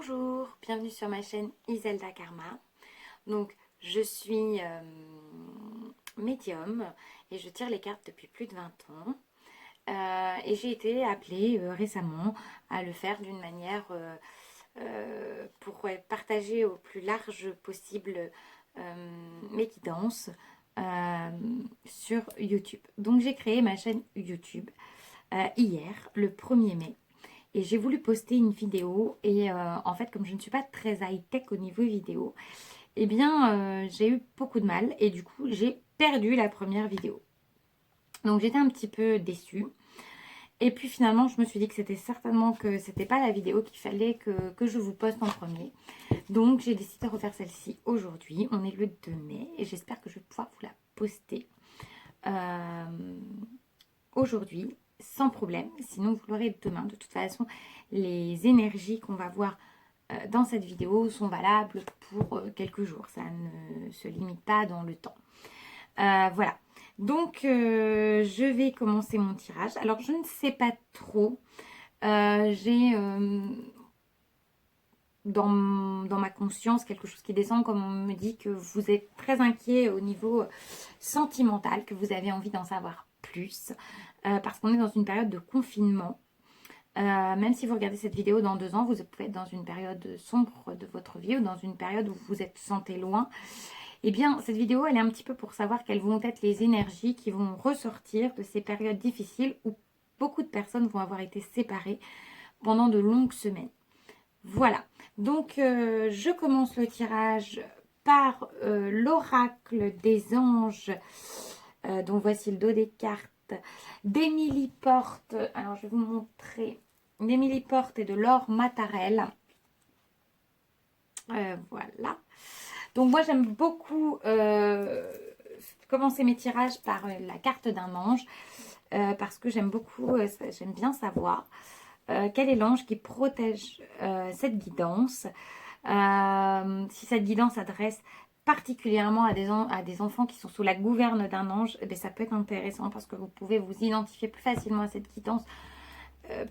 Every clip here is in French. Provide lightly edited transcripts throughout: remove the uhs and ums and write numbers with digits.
Bonjour, bienvenue sur ma chaîne Iselda Karma. Donc, je suis médium et je tire les cartes depuis plus de 20 ans. Et j'ai été appelée récemment à le faire d'une manière pour partager au plus large possible mes guidances euh, sur YouTube. Donc, j'ai créé ma chaîne YouTube hier, le 1er mai. Et j'ai voulu poster une vidéo et en fait comme je ne suis pas très high-tech au niveau vidéo, eh bien j'ai eu beaucoup de mal et du coup j'ai perdu la première vidéo. Donc j'étais un petit peu déçue. Et puis finalement je me suis dit que c'était certainement que c'était pas la vidéo qu'il fallait que je vous poste en premier. Donc j'ai décidé de refaire celle-ci aujourd'hui. On est le 2 mai et j'espère que je vais pouvoir vous la poster euh, aujourd'hui sans problème. Sinon vous l'aurez demain. De toute façon les énergies qu'on va voir dans cette vidéo sont valables pour quelques jours. Ça ne se limite pas dans le temps. Voilà. Donc, je vais commencer mon tirage. Alors, je ne sais pas trop. J'ai dans ma conscience quelque chose qui descend, comme on me dit que vous êtes très inquiet au niveau sentimental, que vous avez envie d'en savoir plus, parce qu'on est dans une période de confinement. Même si vous regardez cette vidéo dans 2 ans, vous pouvez être dans une période sombre de votre vie ou dans une période où vous vous sentez loin. Eh bien, cette vidéo, elle est un petit peu pour savoir quelles vont être les énergies qui vont ressortir de ces périodes difficiles où beaucoup de personnes vont avoir été séparées pendant de longues semaines. Voilà. Donc, je commence le tirage par l'oracle des anges. Donc, voici le dos des cartes d'Émilie Porte. Alors, je vais vous montrer d'Émilie Porte et de Laure Matarel. Voilà. Donc, moi, j'aime beaucoup commencer mes tirages par la carte d'un ange. Parce que j'aime beaucoup, j'aime bien savoir quel est l'ange qui protège cette guidance. Si cette guidance s'adresse particulièrement à des enfants qui sont sous la gouverne d'un ange, eh bien, ça peut être intéressant parce que vous pouvez vous identifier plus facilement à cette guidance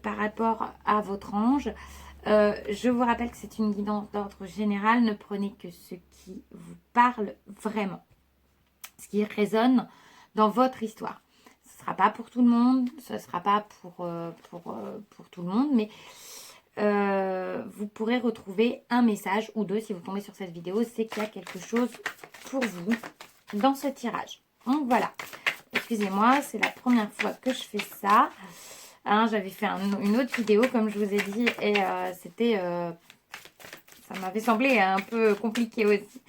par rapport à votre ange. Je vous rappelle que c'est une guidance d'ordre général. Ne prenez que ce qui vous parle vraiment, ce qui résonne dans votre histoire. Ce ne sera pas pour tout le monde, ce ne sera pas pour tout le monde, mais vous pourrez retrouver un message ou deux si vous tombez sur cette vidéo, c'est qu'il y a quelque chose pour vous dans ce tirage. Donc voilà, excusez-moi, c'est la première fois que je fais ça. Hein, j'avais fait une autre vidéo comme je vous ai dit et ça m'avait semblé un peu compliqué aussi.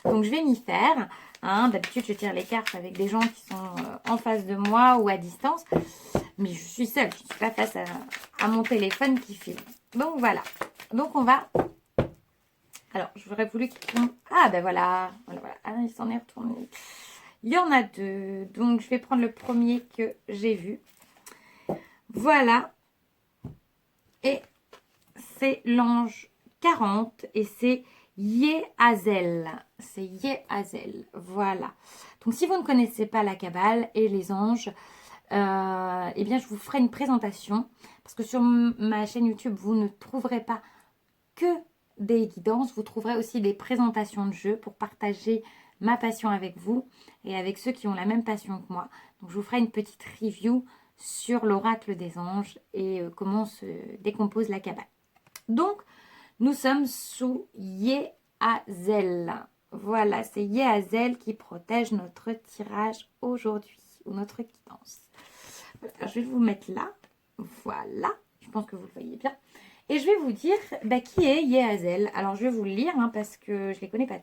Donc je vais m'y faire. Hein, d'habitude je tire les cartes avec des gens qui sont en face de moi ou à distance. Mais je suis seule, je ne suis pas face à mon téléphone qui filme. Donc voilà. Donc on va... Alors j'aurais voulu qu'il tombe... Ah ben voilà. Voilà. Ah, il s'en est retourné. Il y en a deux. Donc je vais prendre le premier que j'ai vu. Voilà. Et c'est l'ange 40 et c'est Yehazel. C'est Yehazel. Voilà. Donc si vous ne connaissez pas la Kabbale et les anges, eh bien je vous ferai une présentation parce que sur ma chaîne YouTube vous ne trouverez pas que des guidances, vous trouverez aussi des présentations de jeux pour partager ma passion avec vous et avec ceux qui ont la même passion que moi. Donc je vous ferai une petite review sur l'oracle des anges et comment se décompose la Kabbale. Donc nous sommes sous Yehazel. Voilà, c'est Yehazel qui protège notre tirage aujourd'hui ou notre guidance. Voilà, je vais vous mettre là. Voilà, je pense que vous le voyez bien. Et je vais vous dire qui est Yehazel. Alors je vais vous le lire parce que je les connais pas.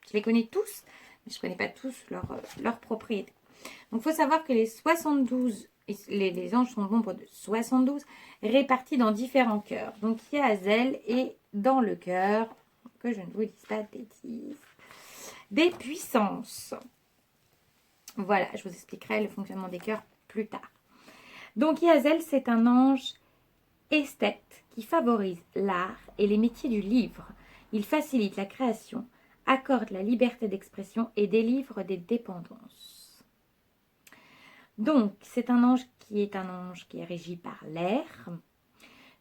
Je les connais tous, mais je ne connais pas tous leurs propriétés. Donc il faut savoir que les 72, les anges sont au nombre de 72, répartis dans différents cœurs. Donc Yehazel est dans le cœur, que je ne vous dise pas de bêtises, des puissances. Voilà, je vous expliquerai le fonctionnement des cœurs plus tard. Donc Yehazel, c'est un ange esthète qui favorise l'art et les métiers du livre. Il facilite la création, accorde la liberté d'expression et délivre des dépendances. Donc, c'est un ange qui est régi par l'air,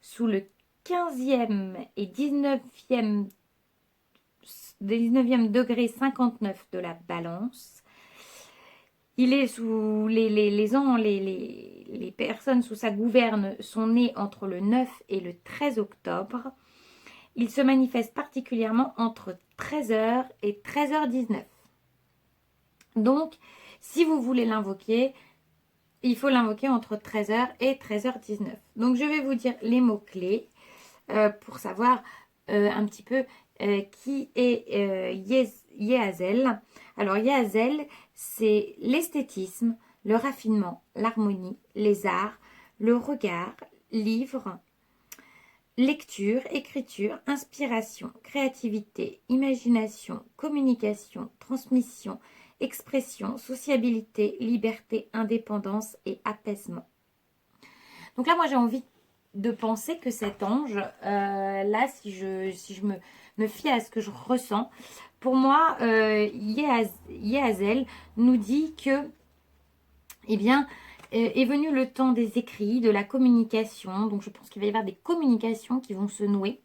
sous le 15e et 19e degré 59 de la balance. Il est sous les personnes sous sa gouverne sont nées entre le 9 et le 13 octobre. Il se manifeste particulièrement entre 13h et 13h19. Donc, si vous voulez l'invoquer, il faut l'invoquer entre 13h et 13h19. Donc, je vais vous dire les mots-clés pour savoir un petit peu qui est Yehazel. Alors, Yehazel, c'est l'esthétisme, le raffinement, l'harmonie, les arts, le regard, livre, lecture, écriture, inspiration, créativité, imagination, communication, transmission, expression, sociabilité, liberté, indépendance et apaisement. Donc là, moi, j'ai envie de penser que cet ange, là, si je me fie à ce que je ressens, pour moi, Yehazel nous dit que, eh bien, est venu le temps des écrits, de la communication. Donc, je pense qu'il va y avoir des communications qui vont se nouer.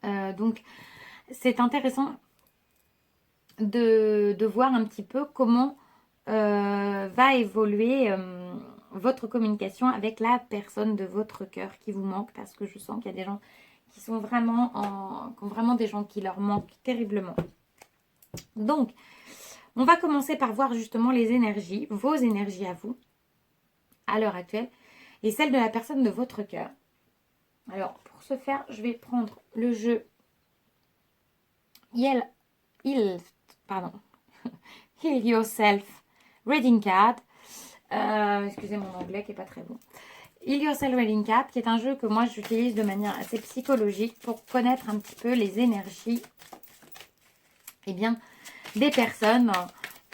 Donc, c'est intéressant de voir un petit peu comment va évoluer votre communication avec la personne de votre cœur qui vous manque, parce que je sens qu'il y a des gens qui sont vraiment qui ont vraiment des gens qui leur manquent terriblement. Donc, on va commencer par voir justement les énergies, vos énergies à vous, à l'heure actuelle, et celles de la personne de votre cœur. Alors, pour ce faire, je vais prendre le jeu Heal Yourself Reading Card. Excusez mon anglais qui n'est pas très bon. Heal Yourself Reading Card, qui est un jeu que moi j'utilise de manière assez psychologique pour connaître un petit peu les énergies des personnes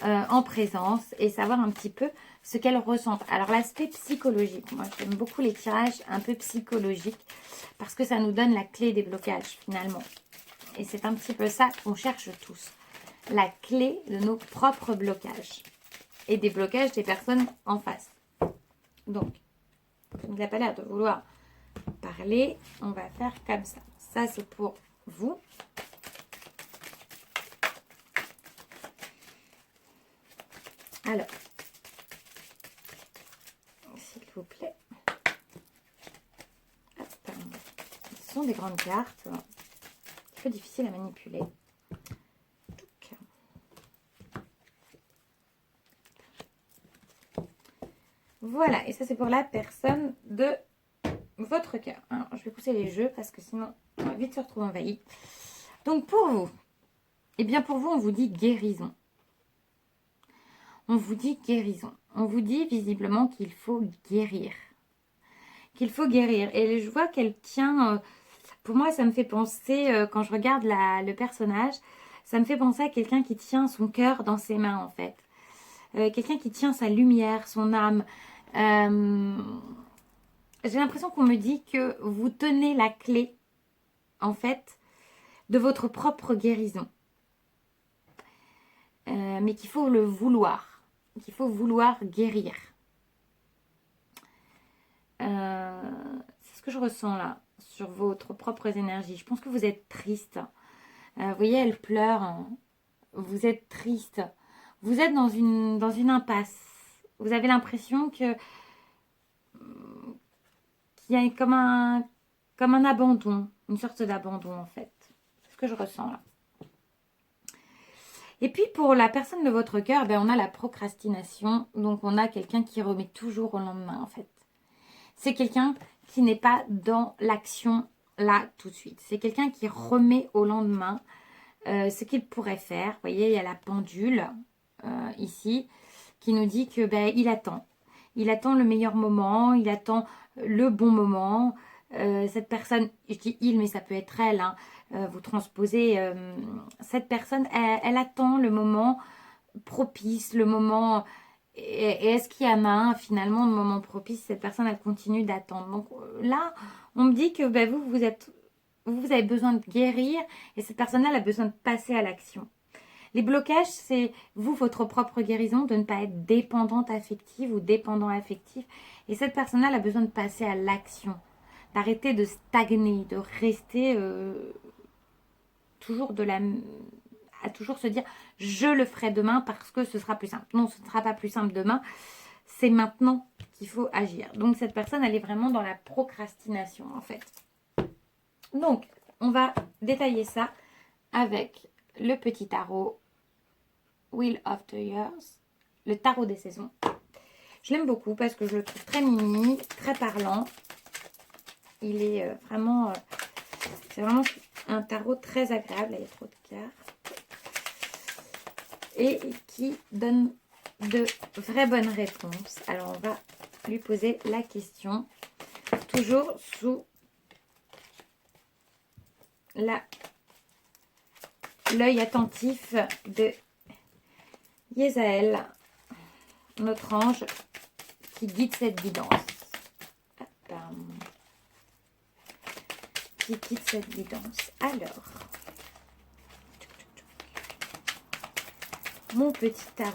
en présence et savoir un petit peu ce qu'elles ressentent. Alors l'aspect psychologique, moi j'aime beaucoup les tirages un peu psychologiques parce que ça nous donne la clé des blocages finalement. Et c'est un petit peu ça qu'on cherche tous. La clé de nos propres blocages. Et des blocages des personnes en face. Donc, comme il n'a pas l'air de vouloir parler, on va faire comme ça. Ça, c'est pour vous. Alors, s'il vous plaît. Hop, ce sont des grandes cartes. Un peu difficile à manipuler. Voilà, et ça c'est pour la personne de votre cœur. Alors, je vais pousser les jeux parce que sinon on va vite se retrouver envahi. Donc pour vous, eh bien pour vous on vous dit guérison. On vous dit guérison. On vous dit visiblement qu'il faut guérir. Qu'il faut guérir. Et je vois qu'elle tient... pour moi ça me fait penser, quand je regarde le personnage, ça me fait penser à quelqu'un qui tient son cœur dans ses mains en fait. Quelqu'un qui tient sa lumière, son âme. J'ai l'impression qu'on me dit que vous tenez la clé, en fait, de votre propre guérison. Mais qu'il faut le vouloir. Qu'il faut vouloir guérir. C'est ce que je ressens là, sur votre propres énergies. Je pense que vous êtes triste. Vous voyez, elle pleure. Hein. Vous êtes triste. Vous êtes dans une impasse. Vous avez l'impression qu'il y a comme un abandon, une sorte d'abandon en fait. C'est ce que je ressens là. Et puis pour la personne de votre cœur, on a la procrastination. Donc on a quelqu'un qui remet toujours au lendemain en fait. C'est quelqu'un qui n'est pas dans l'action là tout de suite. C'est quelqu'un qui remet au lendemain ce qu'il pourrait faire. Vous voyez, il y a la pendule ici qui nous dit que il attend. Il attend le meilleur moment, il attend le bon moment. Cette personne, je dis il, mais ça peut être elle, hein, vous transposez, cette personne, elle attend le moment propice, le moment, et est-ce qu'il y en a un finalement, le moment propice, cette personne, elle continue d'attendre. Donc là, on me dit que vous avez besoin de guérir, et cette personne-là, elle a besoin de passer à l'action. Les blocages, c'est vous, votre propre guérison, de ne pas être dépendante affective ou dépendant affectif. Et cette personne-là, elle a besoin de passer à l'action. d'arrêter de stagner, de rester toujours à toujours se dire je le ferai demain parce que ce sera plus simple. Non, ce ne sera pas plus simple demain. C'est maintenant qu'il faut agir. Donc cette personne, elle est vraiment dans la procrastination en fait. Donc, on va détailler ça avec le petit tarot Wheel of the Years, le tarot des saisons. Je l'aime beaucoup parce que je le trouve très mimi, très parlant. Il est vraiment... c'est vraiment un tarot très agréable. Là, il y a trop de cartes. Et qui donne de vraies bonnes réponses. Alors, on va lui poser la question. Toujours sous l'œil attentif de Yezaël, notre ange qui guide cette guidance. Qui guide cette guidance. Alors, mon petit tarot.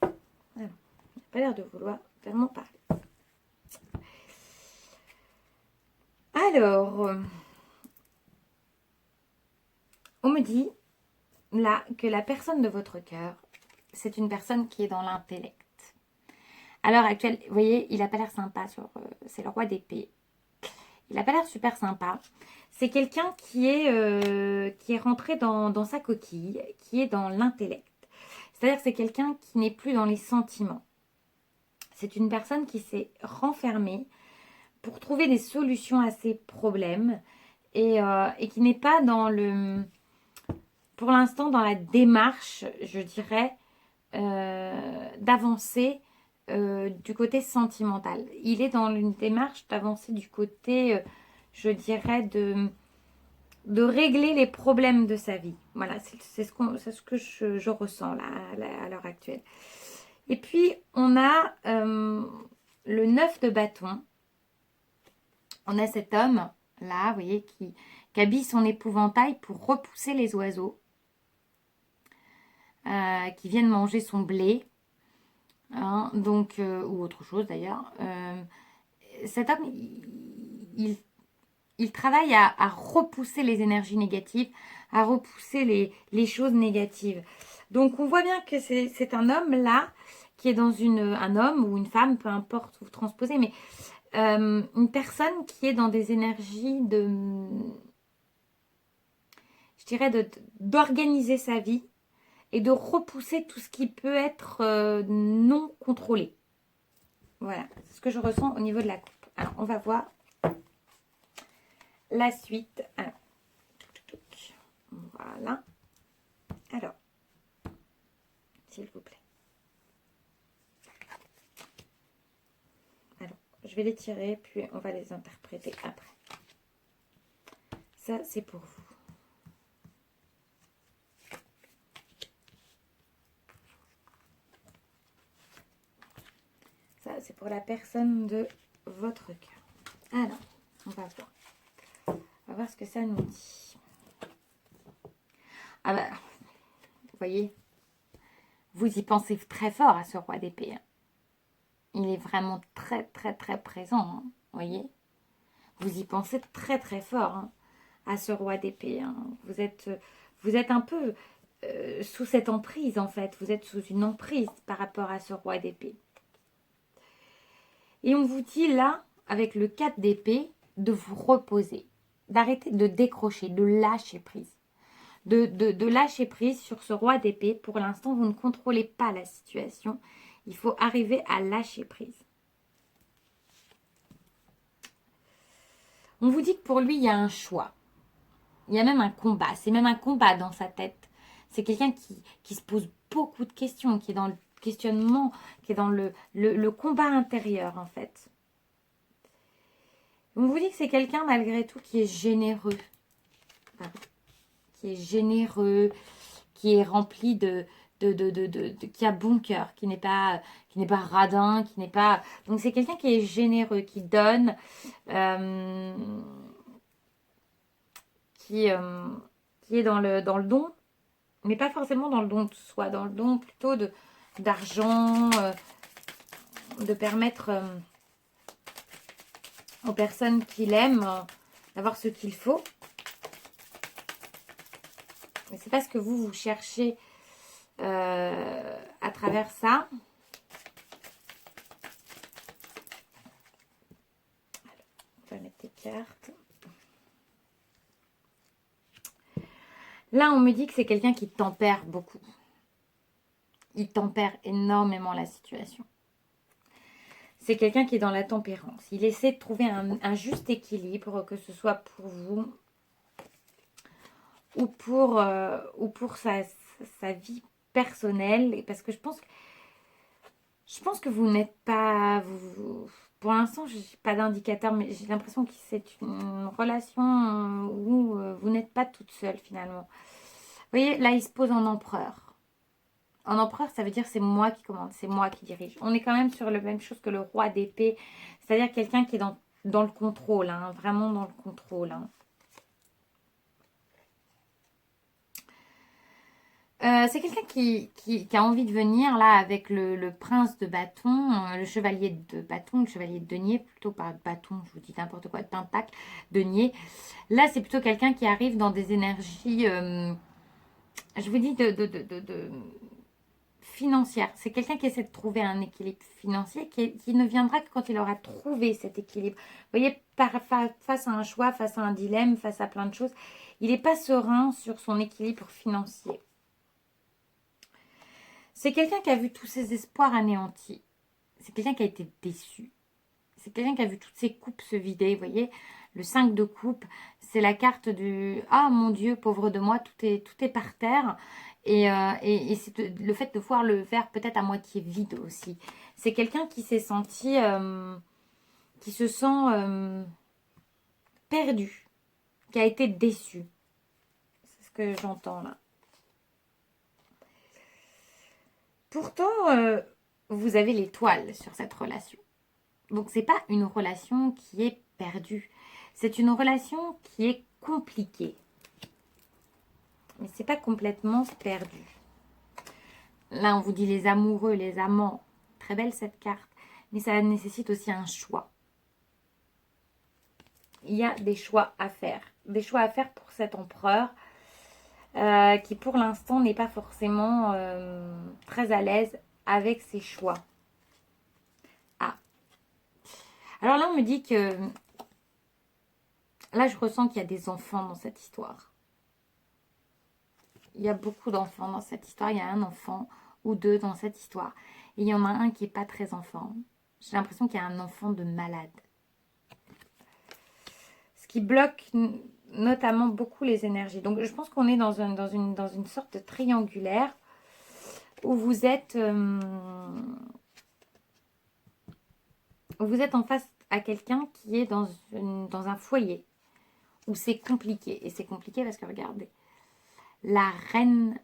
Alors, il n'a pas l'air de vouloir tellement parler. Alors, on me dit là que la personne de votre cœur, c'est une personne qui est dans l'intellect. À l'heure actuelle, vous voyez, il n'a pas l'air sympa. C'est le roi d'épée. Il n'a pas l'air super sympa. C'est quelqu'un qui est rentré dans sa coquille, qui est dans l'intellect. C'est-à-dire que c'est quelqu'un qui n'est plus dans les sentiments. C'est une personne qui s'est renfermée pour trouver des solutions à ses problèmes et qui n'est pas dans pour l'instant dans la démarche, je dirais, d'avancer du côté sentimental. Il est dans une démarche d'avancer du côté, je dirais, de régler les problèmes de sa vie. Voilà, c'est ce que je ressens là, à l'heure actuelle. Et puis, on a le 9 de bâton. On a cet homme, là, vous voyez, qui habille son épouvantail pour repousser les oiseaux qui viennent manger son blé. Hein, donc, ou autre chose d'ailleurs. Cet homme, il travaille à repousser les énergies négatives, à repousser les choses négatives. Donc, on voit bien que c'est un homme là, qui est dans un homme ou une femme, peu importe, vous transposez, mais une personne qui est dans des énergies je dirais, d'organiser sa vie et de repousser tout ce qui peut être non contrôlé. Voilà, c'est ce que je ressens au niveau de la coupe. Alors, on va voir la suite. Alors, voilà. Alors, s'il vous plaît. Alors, je vais les tirer, puis on va les interpréter après. Ça, c'est pour vous. Ça, c'est pour la personne de votre cœur. Alors, on va voir. On va voir ce que ça nous dit. Ah bah, vous voyez, vous y pensez très fort à ce roi d'épée. Hein. Il est vraiment très, très, très présent. Hein, vous voyez, vous y pensez très, très fort hein, à ce roi d'épée. Hein. Vous êtes un peu sous cette emprise, en fait. Vous êtes sous une emprise par rapport à ce roi d'épée. Et on vous dit là, avec le 4 d'épée, de vous reposer, d'arrêter de décrocher, de lâcher prise. De lâcher prise sur ce roi d'épée. Pour l'instant, vous ne contrôlez pas la situation. Il faut arriver à lâcher prise. On vous dit que pour lui, il y a un choix. Il y a même un combat. C'est même un combat dans sa tête. C'est quelqu'un qui se pose beaucoup de questions, qui est dans le questionnement, qui est dans le combat intérieur, en fait. On vous dit que c'est quelqu'un, malgré tout, qui est généreux. Pardon. Qui est généreux, qui est rempli qui a bon cœur, qui n'est pas radin, qui n'est pas... Donc, c'est quelqu'un qui est généreux, qui donne, qui est dans le don, mais pas forcément dans le don de soi, dans le don plutôt d'argent, de permettre aux personnes qu'il aime d'avoir ce qu'il faut. Mais c'est pas ce que vous cherchez à travers ça. On va mettre des cartes. Là, on me dit que c'est quelqu'un qui tempère beaucoup. Il tempère énormément la situation. C'est quelqu'un qui est dans la tempérance. Il essaie de trouver un juste équilibre, que ce soit pour vous ou pour sa vie personnelle. Parce que je pense que vous n'êtes pas... pour l'instant, je n'ai pas d'indicateur, mais j'ai l'impression que c'est une relation où vous n'êtes pas toute seule finalement. Vous voyez, là, il se pose en empereur. En empereur, ça veut dire c'est moi qui commande, c'est moi qui dirige. On est quand même sur la même chose que le roi d'épée, c'est-à-dire quelqu'un qui est dans le contrôle, hein, vraiment dans le contrôle. Hein. C'est quelqu'un qui a envie de venir là avec le prince de bâton, le chevalier de bâton, le chevalier de denier, plutôt pas de bâton, je vous dis n'importe quoi, de pentacle, denier. Là, c'est plutôt quelqu'un qui arrive dans des énergies, je vous dis, de financière. C'est quelqu'un qui essaie de trouver un équilibre financier qui ne viendra que quand il aura trouvé cet équilibre. Vous voyez, face à un choix, face à un dilemme, face à plein de choses, il n'est pas serein sur son équilibre financier. C'est quelqu'un qui a vu tous ses espoirs anéantis. C'est quelqu'un qui a été déçu. C'est quelqu'un qui a vu toutes ses coupes se vider. Vous voyez, le 5 de coupe, c'est la carte du « Ah mon Dieu, pauvre de moi, tout est par terre ». Et c'est le fait de voir le verre peut-être à moitié vide aussi. C'est quelqu'un qui s'est senti, qui se sent perdu, qui a été déçu. C'est ce que j'entends là. Pourtant, vous avez l'étoile sur cette relation. Donc, c'est pas une relation qui est perdue. C'est une relation qui est compliquée. Mais c'est pas complètement perdu. Là, on vous dit les amoureux, les amants. Très belle cette carte. Mais ça nécessite aussi un choix. Il y a des choix à faire. Des choix à faire pour cet empereur qui, pour l'instant, n'est pas forcément très à l'aise avec ses choix. Ah. Alors là, on me dit que... Là, je ressens qu'il y a des enfants dans cette histoire. Il y a beaucoup d'enfants dans cette histoire. Il y a un enfant ou deux dans cette histoire. Et il y en a un qui n'est pas très enfant. J'ai l'impression qu'il y a un enfant de malade. Ce qui bloque notamment beaucoup les énergies. Donc, je pense qu'on est dans une sorte de triangulaire où vous êtes en face à quelqu'un qui est dans un foyer où c'est compliqué. Et c'est compliqué parce que, regardez, la reine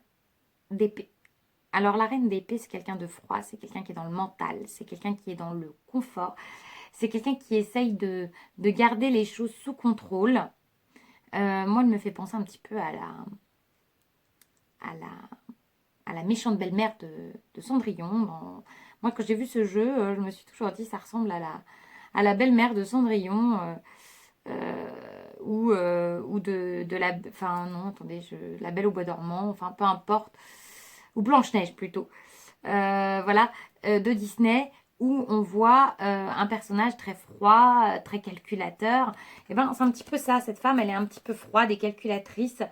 d'épée. Alors, la reine d'épée, c'est quelqu'un de froid, c'est quelqu'un qui est dans le mental, c'est quelqu'un qui est dans le confort, c'est quelqu'un qui essaye de garder les choses sous contrôle. Moi, elle me fait penser un petit peu à la méchante belle-mère de Cendrillon. Moi, quand j'ai vu ce jeu, je me suis toujours dit ça ressemble à la belle-mère de Cendrillon. Ou de la... Enfin, non, attendez, la Belle au bois dormant, enfin, peu importe. Ou Blanche-Neige, plutôt. Voilà, de Disney, où on voit un personnage très froid, très calculateur. Et ben, c'est un petit peu ça. Cette femme, elle est un petit peu froide et calculatrice.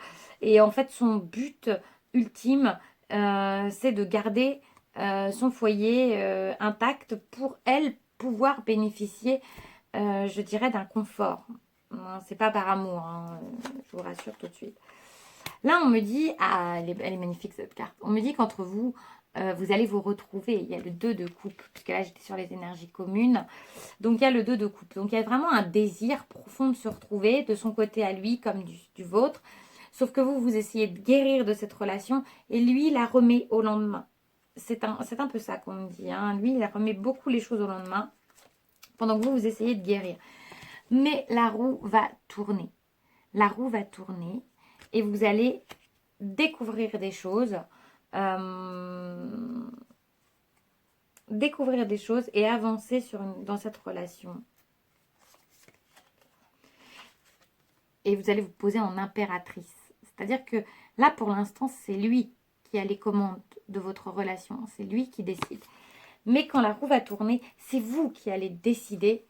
Et en fait, son but ultime, c'est de garder son foyer intact pour elle pouvoir bénéficier, je dirais, d'un confort. C'est pas par amour, hein, je vous rassure tout de suite. Là, on me dit, ah, elle est magnifique cette carte. On me dit qu'entre vous, vous allez vous retrouver. Il y a le 2 de coupe, puisque là, j'étais sur les énergies communes. Donc, il y a le 2 de coupe. Donc, il y a vraiment un désir profond de se retrouver, de son côté à lui comme du vôtre. Sauf que vous essayez de guérir de cette relation et lui, il la remet au lendemain. C'est un peu ça qu'on me dit. Hein. Lui, il remet beaucoup les choses au lendemain pendant que vous essayez de guérir. Mais la roue va tourner. La roue va tourner et vous allez découvrir des choses. Découvrir des choses et avancer dans cette relation. et vous allez vous poser en impératrice. C'est-à-dire que là, pour l'instant, c'est lui qui a les commandes de votre relation. C'est lui qui décide. Mais quand la roue va tourner, c'est vous qui allez décider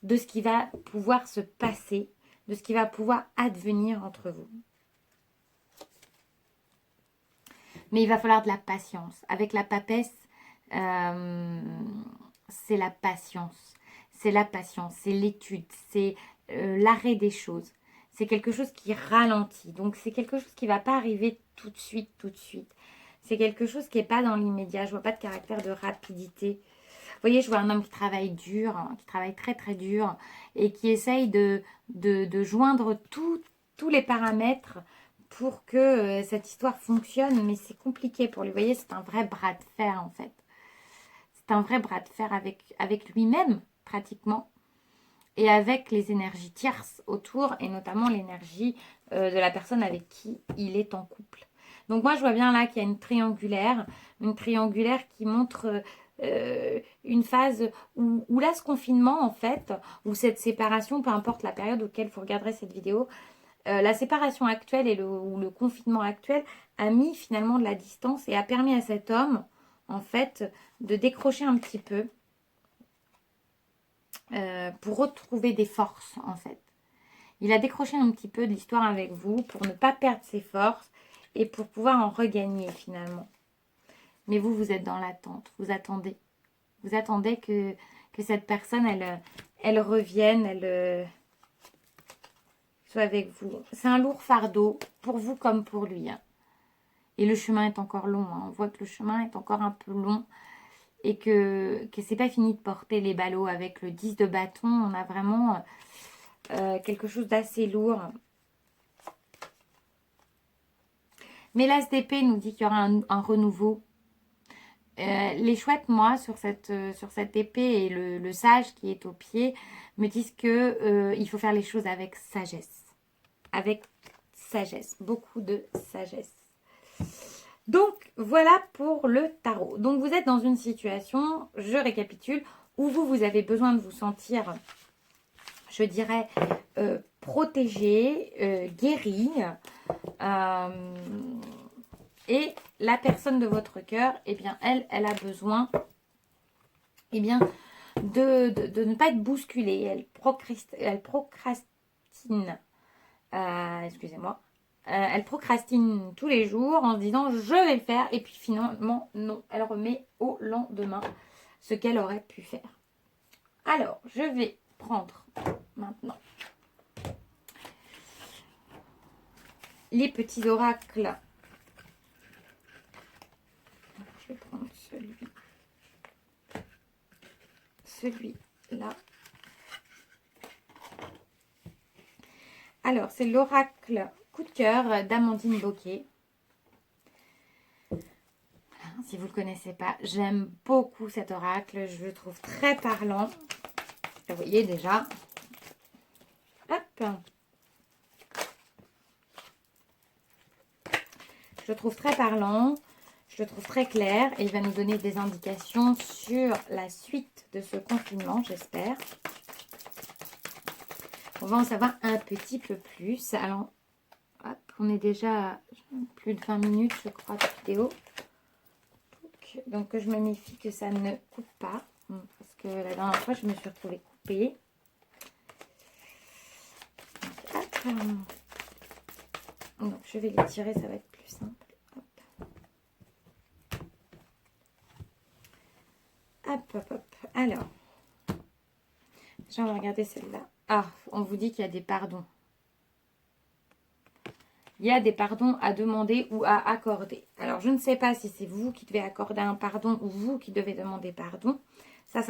de ce qui va pouvoir se passer, de ce qui va pouvoir advenir entre vous. Mais il va falloir de la patience. Avec la papesse, c'est la patience. C'est la patience, c'est l'étude, c'est l'arrêt des choses. C'est quelque chose qui ralentit. Donc, c'est quelque chose qui ne va pas arriver tout de suite, tout de suite. C'est quelque chose qui n'est pas dans l'immédiat. Je ne vois pas de caractère de rapidité. Vous voyez, je vois un homme qui travaille dur, hein, qui travaille très très dur et qui essaye de joindre tous les paramètres pour que cette histoire fonctionne. Mais c'est compliqué pour lui. Vous voyez, c'est un vrai bras de fer en fait. C'est un vrai bras de fer avec lui-même pratiquement et avec les énergies tierces autour et notamment l'énergie de la personne avec qui il est en couple. Donc moi, je vois bien là qu'il y a une triangulaire qui montre une phase où là, ce confinement, en fait, ou cette séparation, peu importe la période auquel vous regarderez cette vidéo, la séparation actuelle ou le confinement actuel a mis finalement de la distance et a permis à cet homme, en fait, de décrocher un petit peu pour retrouver des forces, en fait. Il a décroché un petit peu de l'histoire avec vous pour ne pas perdre ses forces et pour pouvoir en regagner finalement. Mais vous, vous êtes dans l'attente. Vous attendez. Vous attendez que cette personne, elle revienne, elle soit avec vous. C'est un lourd fardeau pour vous comme pour lui. Hein. Et le chemin est encore long. Hein. On voit que le chemin est encore un peu long et que c'est pas fini de porter les ballots avec le 10 de bâton. On a vraiment quelque chose d'assez lourd. Mais l'As d'épée nous dit qu'il y aura un renouveau. Les chouettes, moi, sur cette épée et le sage qui est au pied, me disent que il faut faire les choses avec sagesse. Avec sagesse. Beaucoup de sagesse. Donc, voilà pour le tarot. Donc, vous êtes dans une situation, je récapitule, où vous avez besoin de vous sentir, je dirais, protégé, guéri. Et la personne de votre cœur, eh bien, elle a besoin eh bien, de ne pas être bousculée. Elle procrastine. Excusez-moi. Elle procrastine tous les jours en se disant je vais le faire. Et puis finalement, non. Elle remet au lendemain ce qu'elle aurait pu faire. Alors, je vais prendre maintenant les petits oracles. Je vais prendre celui-là. Alors, c'est l'oracle coup de cœur d'Amandine Bocquet. Voilà, si vous ne le connaissez pas, j'aime beaucoup cet oracle. Je le trouve très parlant. Vous voyez déjà. Hop. Je le trouve très parlant. Je le trouve très clair. Et il va nous donner des indications sur la suite de ce confinement, j'espère. On va en savoir un petit peu plus. Alors, hop, on est déjà à plus de 20 minutes, je crois, de vidéo. Donc, je me méfie que ça ne coupe pas. Parce que la dernière fois, je me suis retrouvée coupée. Donc, hop. Donc, je vais les tirer, ça va être plus simple. Hop, hop, hop. Alors, déjà, on va regarder celle-là. Ah, on vous dit qu'il y a des pardons. Il y a des pardons à demander ou à accorder. Alors, je ne sais pas si c'est vous qui devez accorder un pardon ou vous qui devez demander pardon. Ça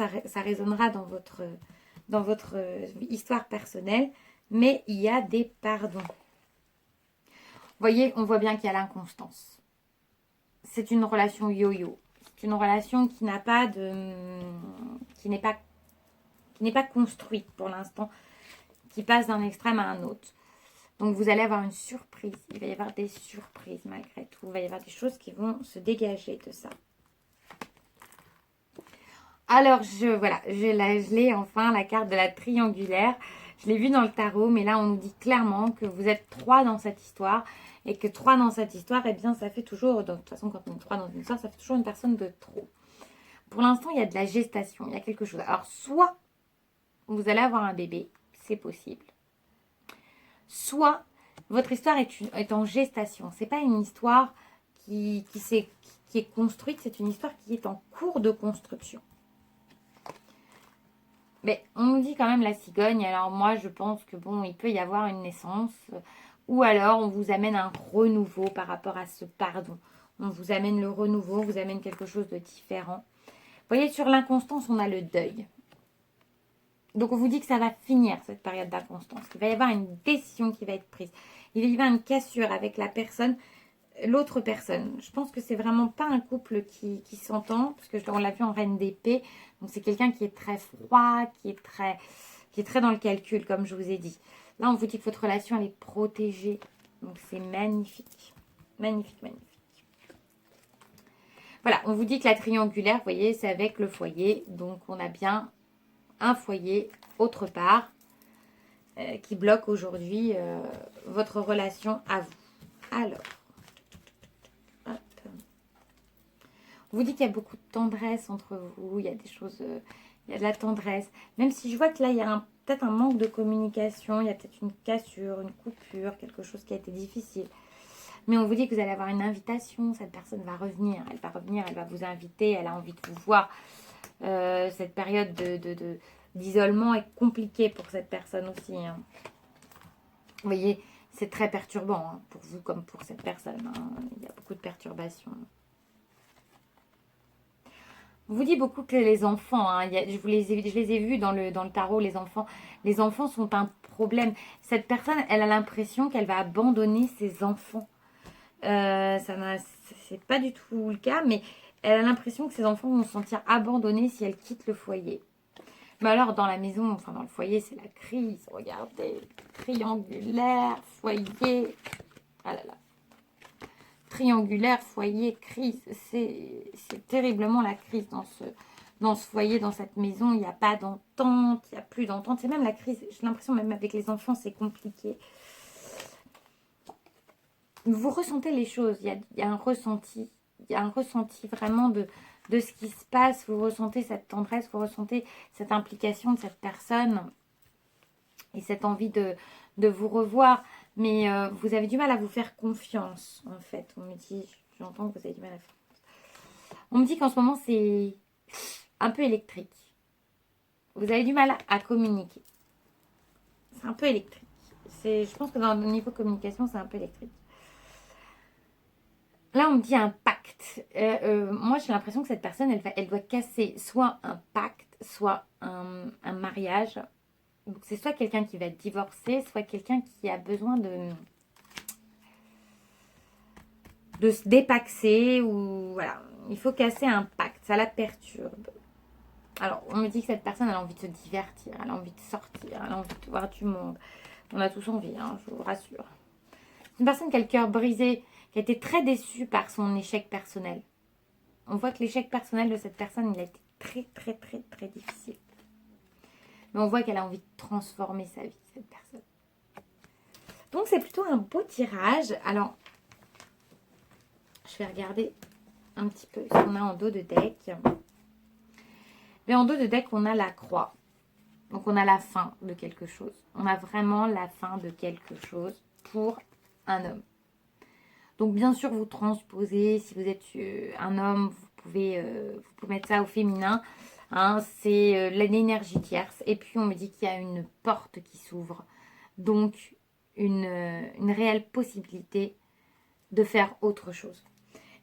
résonnera dans votre histoire personnelle. Mais il y a des pardons. Vous voyez, on voit bien qu'il y a l'inconstance. C'est une relation yo-yo. C'est une relation qui n'a pas qui n'est pas construite pour l'instant, qui passe d'un extrême à un autre. Donc, vous allez avoir une surprise. Il va y avoir des surprises malgré tout. Il va y avoir des choses qui vont se dégager de ça. Alors, je l'ai enfin, la carte de la triangulaire. Je l'ai vu dans le tarot, mais là, on nous dit clairement que vous êtes 3 dans cette histoire. Et que 3 dans cette histoire, eh bien, ça fait toujours... De toute façon, quand on est 3 dans une histoire, ça fait toujours une personne de trop. Pour l'instant, il y a de la gestation, il y a quelque chose. Alors, soit vous allez avoir un bébé, c'est possible. Soit votre histoire est en gestation. C'est pas une histoire qui est construite, c'est une histoire qui est en cours de construction. Mais on nous dit quand même la cigogne. Alors moi, je pense que bon, il peut y avoir une naissance. Ou alors, on vous amène un renouveau par rapport à ce pardon. On vous amène le renouveau, on vous amène quelque chose de différent. Vous voyez, sur l'inconstance, on a le deuil. Donc, on vous dit que ça va finir, cette période d'inconstance. Il va y avoir une décision qui va être prise. Il va y avoir une cassure avec la personne, l'autre personne. Je pense que c'est vraiment pas un couple qui s'entend, parce que on l'a vu en reine d'épée. Donc, c'est quelqu'un qui est très froid, qui est très dans le calcul, comme je vous ai dit. Là, on vous dit que votre relation, elle est protégée. Donc, c'est magnifique. Magnifique, magnifique. Voilà, on vous dit que la triangulaire, vous voyez, c'est avec le foyer. Donc, on a bien un foyer autre part qui bloque aujourd'hui votre relation à vous. Alors, hop. On vous dit qu'il y a beaucoup de tendresse entre vous. Il y a des choses, il y a de la tendresse. Même si je vois que là, il y a peut-être un manque de communication. Il y a peut-être une cassure, une coupure, quelque chose qui a été difficile. Mais on vous dit que vous allez avoir une invitation. Cette personne va revenir. Elle va revenir, elle va vous inviter. Elle a envie de vous voir. Cette période d'isolement est compliquée pour cette personne aussi. Hein. Vous voyez, c'est très perturbant hein, pour vous comme pour cette personne. Hein. Il y a beaucoup de perturbations. On vous dit beaucoup que les enfants, hein, je les ai vus dans le tarot, les enfants sont un problème. Cette personne, elle a l'impression qu'elle va abandonner ses enfants. C'est pas du tout le cas, mais elle a l'impression que ses enfants vont se sentir abandonnés si elle quitte le foyer. Mais alors, dans la maison, enfin dans le foyer, c'est la crise. Regardez, triangulaire, foyer. Ah là là. Triangulaire, foyer, crise. C'est terriblement la crise dans ce foyer, dans cette maison. Il n'y a pas d'entente, il n'y a plus d'entente. C'est même la crise, j'ai l'impression même avec les enfants, c'est compliqué. Vous ressentez les choses, il y a un ressenti. Il y a un ressenti vraiment de ce qui se passe. Vous ressentez cette tendresse, vous ressentez cette implication de cette personne et cette envie de vous revoir. Mais vous avez du mal à vous faire confiance, en fait. On me dit, j'entends que vous avez du mal à faire confiance. On me dit qu'en ce moment, c'est un peu électrique. Vous avez du mal à communiquer. C'est un peu électrique. Je pense que dans le niveau communication, c'est un peu électrique. Là, on me dit un pacte. Moi, j'ai l'impression que cette personne, elle doit casser soit un pacte, soit un mariage. Donc, c'est soit quelqu'un qui va divorcer, soit quelqu'un qui a besoin de se dépaxer. Ou voilà, il faut casser un pacte. Ça la perturbe. Alors, on me dit que cette personne, elle a envie de se divertir, elle a envie de sortir, elle a envie de voir du monde. On a tous envie, hein, je vous rassure. C'est une personne qui a le cœur brisé, qui a été très déçue par son échec personnel. On voit que l'échec personnel de cette personne, il a été très, très, très, très difficile. Mais on voit qu'elle a envie de transformer sa vie, cette personne. Donc, c'est plutôt un beau tirage. Alors, je vais regarder un petit peu ce qu'on a en dos de deck. Mais en dos de deck, on a la croix. Donc, on a la fin de quelque chose. On a vraiment la fin de quelque chose pour un homme. Donc, bien sûr, vous transposez. Si vous êtes un homme, vous pouvez mettre ça au féminin. Hein, c'est l'énergie tierce. Et puis, on me dit qu'il y a une porte qui s'ouvre. Donc, une réelle possibilité de faire autre chose.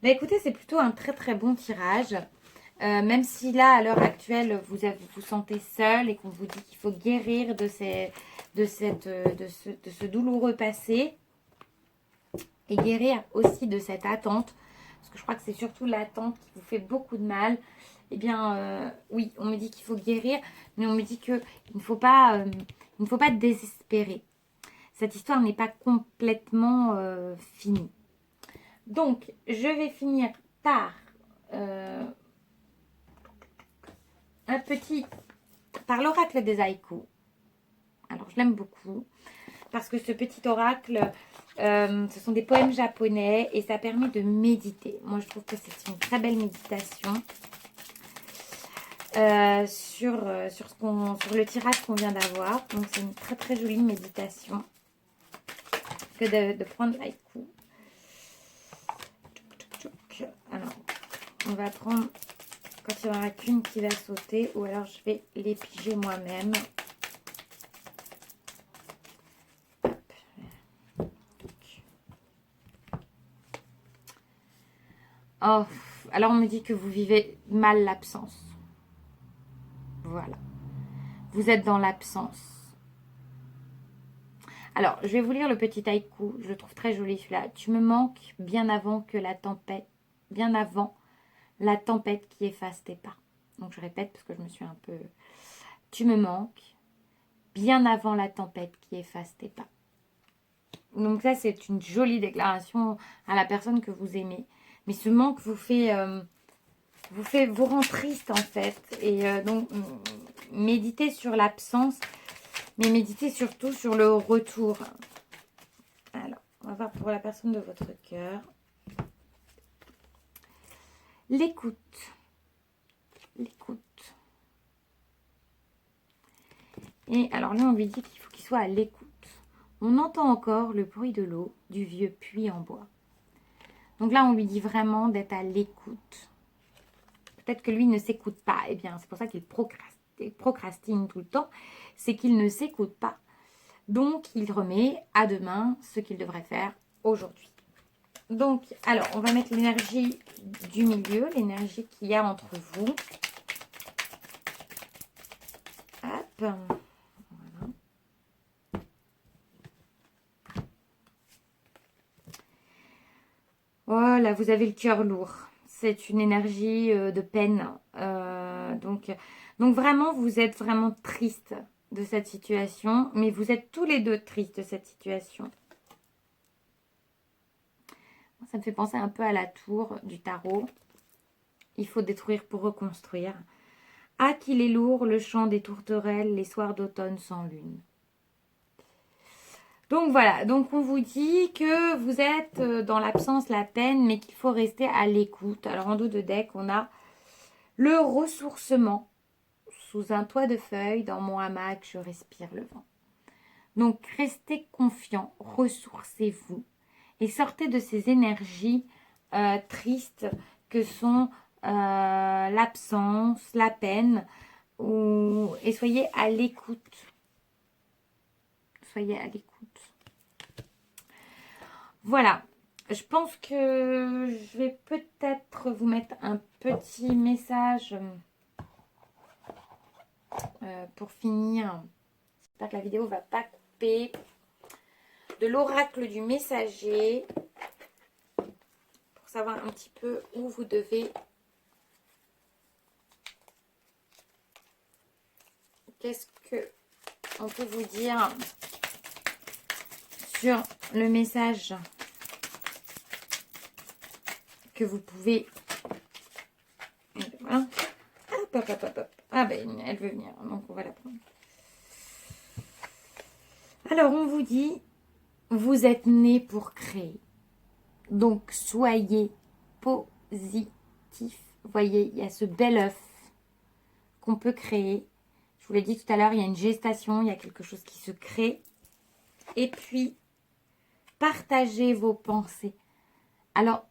Bah, écoutez, c'est plutôt un très, très bon tirage. Même si là, à l'heure actuelle, vous sentez seul et qu'on vous dit qu'il faut guérir de ce douloureux passé et guérir aussi de cette attente, parce que je crois que c'est surtout l'attente qui vous fait beaucoup de mal. Eh bien, oui, on me dit qu'il faut guérir, mais on me dit qu'il ne faut pas désespérer. Cette histoire n'est pas complètement finie. Donc, je vais finir par par l'oracle des haïkus. Alors, Alors, je l'aime beaucoup parce que ce petit oracle, ce sont des poèmes japonais et ça permet de méditer. Moi, je trouve que c'est une très belle méditation sur le tirage qu'on vient d'avoir. Donc, c'est une très très jolie méditation que de prendre l'haïku. Alors, on va prendre quand il n'y en aura qu'une qui va sauter ou alors je vais les piger moi-même. Oh, alors on me dit que vous vivez mal l'absence. Voilà. Vous êtes dans l'absence. Alors, je vais vous lire le petit haïku. Je le trouve très joli celui-là. Tu me manques bien avant que la tempête, bien avant la tempête qui efface tes pas. Donc, je répète parce que je me suis un peu... Tu me manques bien avant la tempête qui efface tes pas. Donc ça, c'est une jolie déclaration à la personne que vous aimez. Mais ce manque vous rend triste en fait. Et donc, méditez sur l'absence, mais méditez surtout sur le retour. Alors, on va voir pour la personne de votre cœur. L'écoute. L'écoute. Et alors là, on lui dit qu'il faut qu'il soit à l'écoute. On entend encore le bruit de l'eau du vieux puits en bois. Donc là, on lui dit vraiment d'être à l'écoute. Peut-être que lui ne s'écoute pas. Eh bien, c'est pour ça qu'il procrastine tout le temps. C'est qu'il ne s'écoute pas. Donc, il remet à demain ce qu'il devrait faire aujourd'hui. Donc, alors, on va mettre l'énergie du milieu, l'énergie qu'il y a entre vous. Hop. Voilà, vous avez le cœur lourd. C'est une énergie de peine. Donc vraiment, vous êtes vraiment triste de cette situation. Mais vous êtes tous les deux tristes de cette situation. Ça me fait penser un peu à la tour du tarot. Il faut détruire pour reconstruire. Ah, qu'il est lourd, le chant des tourterelles, les soirs d'automne sans lune. Donc voilà, donc on vous dit que vous êtes dans l'absence, la peine, mais qu'il faut rester à l'écoute. Alors en dos de deck, on a le ressourcement. Sous un toit de feuilles, dans mon hamac, je respire le vent. Donc restez confiants, ressourcez-vous et sortez de ces énergies tristes que sont l'absence, la peine, et soyez à l'écoute. Soyez à l'écoute. Voilà, je pense que je vais peut-être vous mettre un petit message pour finir. J'espère que la vidéo ne va pas couper. De l'oracle du messager. Pour savoir un petit peu où vous devez. Qu'est-ce que on peut vous dire sur le message que vous pouvez... Voilà. Hop, hop, hop, hop, hop. Ah ben, elle veut venir, donc on va la prendre. Alors, on vous dit, vous êtes né pour créer. Donc, soyez positif. Vous voyez, il y a ce bel œuf qu'on peut créer. Je vous l'ai dit tout à l'heure, il y a une gestation, il y a quelque chose qui se crée. Et puis, partagez vos pensées. Alors,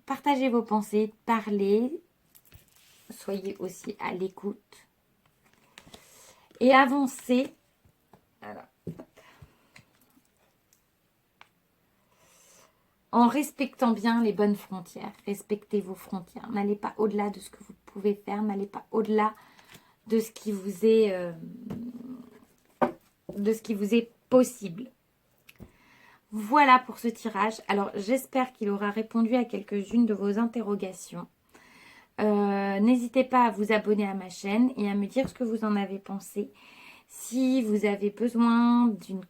partagez vos pensées, parlez. Soyez aussi à l'écoute. Et avancez. Alors, en respectant bien les bonnes frontières. Respectez vos frontières. N'allez pas au-delà de ce que vous pouvez faire. N'allez pas au-delà de ce qui vous est possible. Voilà pour ce tirage. Alors, j'espère qu'il aura répondu à quelques-unes de vos interrogations. N'hésitez pas à vous abonner à ma chaîne et à me dire ce que vous en avez pensé. Si vous avez besoin d'une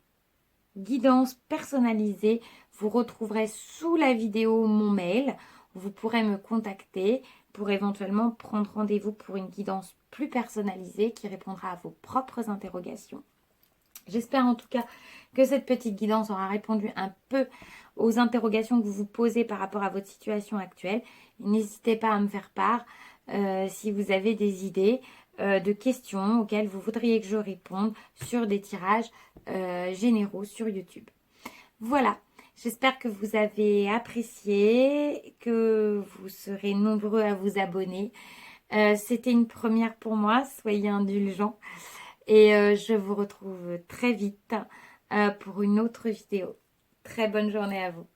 guidance personnalisée, vous retrouverez sous la vidéo mon mail. Vous pourrez me contacter pour éventuellement prendre rendez-vous pour une guidance plus personnalisée qui répondra à vos propres interrogations. J'espère en tout cas que cette petite guidance aura répondu un peu aux interrogations que vous vous posez par rapport à votre situation actuelle. N'hésitez pas à me faire part si vous avez des idées de questions auxquelles vous voudriez que je réponde sur des tirages généraux sur YouTube. Voilà, j'espère que vous avez apprécié, que vous serez nombreux à vous abonner. C'était une première pour moi, soyez indulgents. Et je vous retrouve très vite pour une autre vidéo. Très bonne journée à vous.